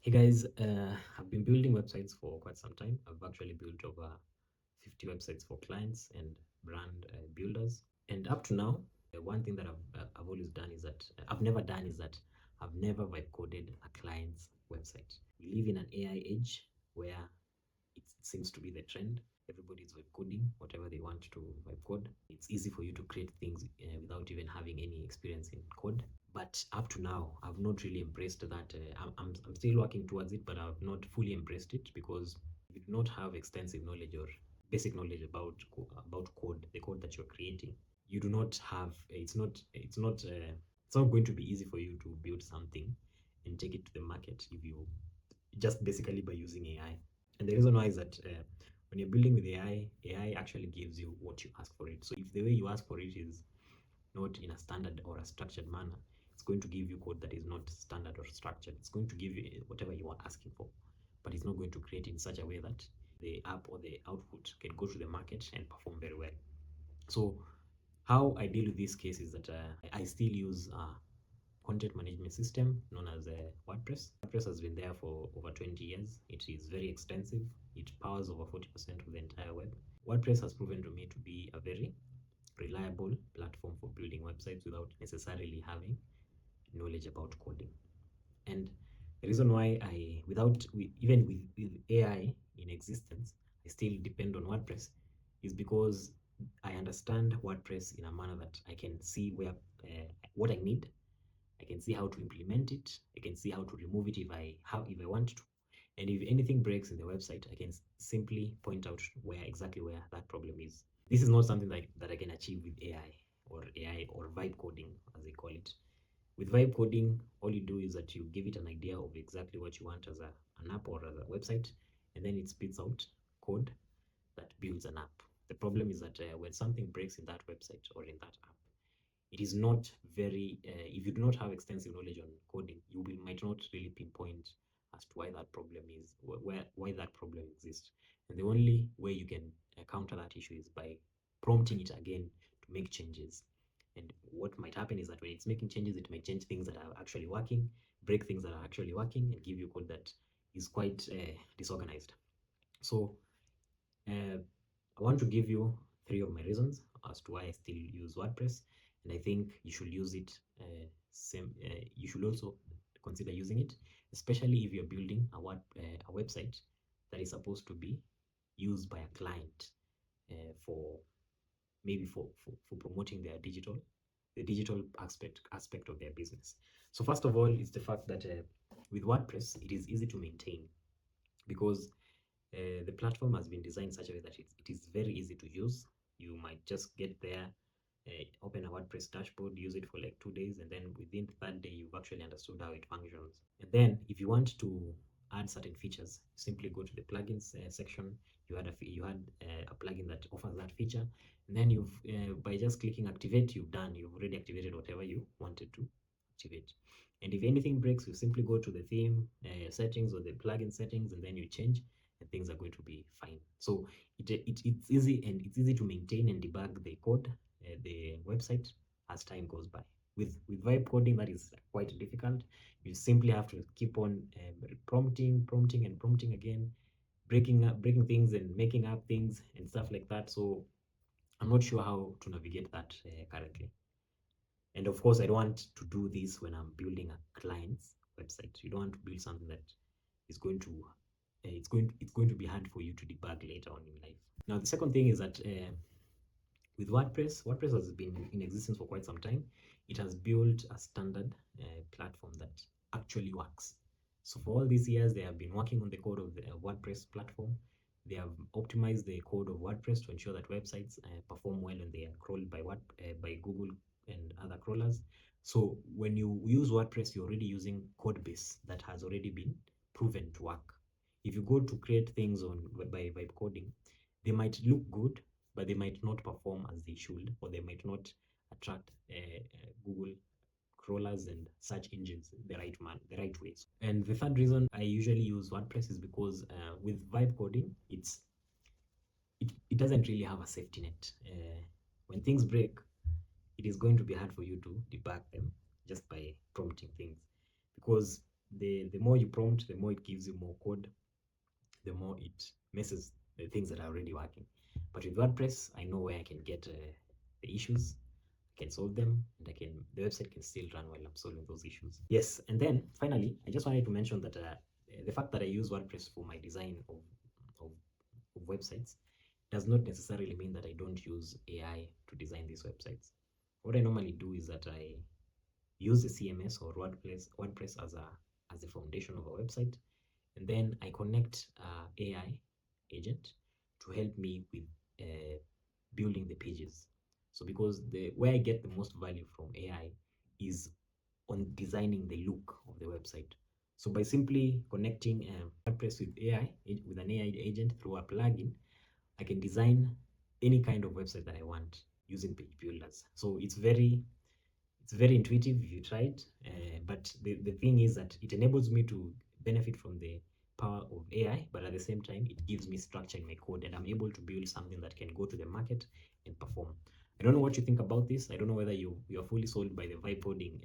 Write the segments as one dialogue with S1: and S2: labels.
S1: Hey guys, I've been building websites for quite some time. I've actually built over 50 websites for clients and brand builders. And up to now, one thing that I've always done is that I've never done is that I've never vibe coded a client's website. We live in an AI age where it seems to be the trend. Everybody's vibe coding whatever they want to vibe code. It's easy for you to create things without even having any experience in code. But up to now, I've not really embraced that. I'm still working towards it, but I've not fully embraced it because if you do not have extensive knowledge or basic knowledge about code, the code that you're creating, you do not have. It's not going to be easy for you to build something and take it to the market if you just basically by using AI. And the reason why is that when you're building with AI actually gives you what you ask for it. So if the way you ask for it is not in a standard or a structured manner, it's going to give you code that is not standard or structured. It's going to give you whatever you are asking for, but it's not going to create in such a way that the app or the output can go to the market and perform very well. So how I deal with this case is that I still use content management system known as WordPress. WordPress has been there for over 20 years. It is very extensive. It powers over 40% of the entire web. WordPress has proven to me to be a very reliable platform for building websites without necessarily having knowledge about coding. And the reason why even with AI in existence, I still depend on WordPress is because I understand WordPress in a manner that I can see where what I need. I can see how to implement it. I can see how to remove it if I want to. And if anything breaks in the website, I can simply point out where that problem is. This is not something that I can achieve with AI or vibe coding, as they call it. With vibe coding, all you do is that you give it an idea of exactly what you want as an app or as a website, and then it spits out code that builds an app. The problem is that when something breaks in that website or in that app, it is not if you do not have extensive knowledge on coding, might not really pinpoint as to why that problem is, why that problem exists. And the only way you can counter that issue is by prompting it again to make changes. And what might happen is that when it's making changes, it might change things that are actually working, break things that are actually working, and give you code that is quite disorganized. So uh, I want to give you 3 of my reasons as to why I still use WordPress, and I think you should use it. You should also consider using it, especially if you're building a website that is supposed to be used by a client for maybe for promoting the digital aspect of their business. So first of all, it's the fact that with WordPress, it is easy to maintain because the platform has been designed in such a way that it is very easy to use. You might just get there, open a WordPress dashboard, use it for like 2 days, and then within that day, you've actually understood how it functions. And then, if you want to add certain features, simply go to the plugins section. You had a plugin that offers that feature, and then you've by just clicking activate, you've already activated whatever you wanted to activate. And if anything breaks, you simply go to the theme settings or the plugin settings, and then you change, and things are going to be fine. So it's easy, and it's easy to maintain and debug the code, the website, as time goes by. With vibe coding, that is quite difficult. You simply have to keep on prompting again, breaking things and making up things and stuff like that. So I'm not sure how to navigate that currently. And of course, I don't want to do this when I'm building a client's website. You don't want to build something that is going to it's going to be hard for you to debug later on in life. Now, the second thing is that with WordPress has been in existence for quite some time. It has built a standard platform that actually works. So for all these years, they have been working on the code of the WordPress platform. They have optimized the code of WordPress to ensure that websites perform well when they are crawled by Google and other crawlers. So when you use WordPress, you're already using code base that has already been proven to work. If you go to create things by coding, they might look good, but they might not perform as they should, or they might not attract Google crawlers and search engines the right ways. And the third reason I usually use WordPress is because with vibe coding, it doesn't really have a safety net. When things break, it is going to be hard for you to debug them just by prompting things, because the more you prompt, the more it gives you more code, the more it messes the things that are already working. But with WordPress, I know where I can get the issues, I can solve them, and the website can still run while I'm solving those issues. Yes, and then finally, I just wanted to mention that the fact that I use WordPress for my design of, of websites does not necessarily mean that I don't use AI to design these websites. What I normally do is that I use the CMS or WordPress as a foundation of a website, and then I connect AI agent to help me with building the pages. So because the where I get the most value from AI is on designing the look of the website. So by simply connecting WordPress with AI with an AI agent through a plugin, I can design any kind of website that I want using page builders. So it's very intuitive if you try it. But the thing is that it enables me to benefit from the power of AI, but at the same time, it gives me structure in my code, and I'm able to build something that can go to the market and perform. I don't know what you think about this. I don't know whether you are fully sold by the vibe coding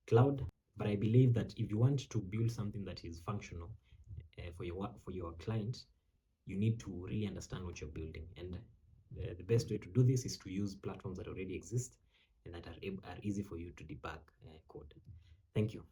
S1: cloud, but I believe that if you want to build something that is functional for your client, you need to really understand what you're building. And the best way to do this is to use platforms that already exist and that are easy for you to debug code. Thank you.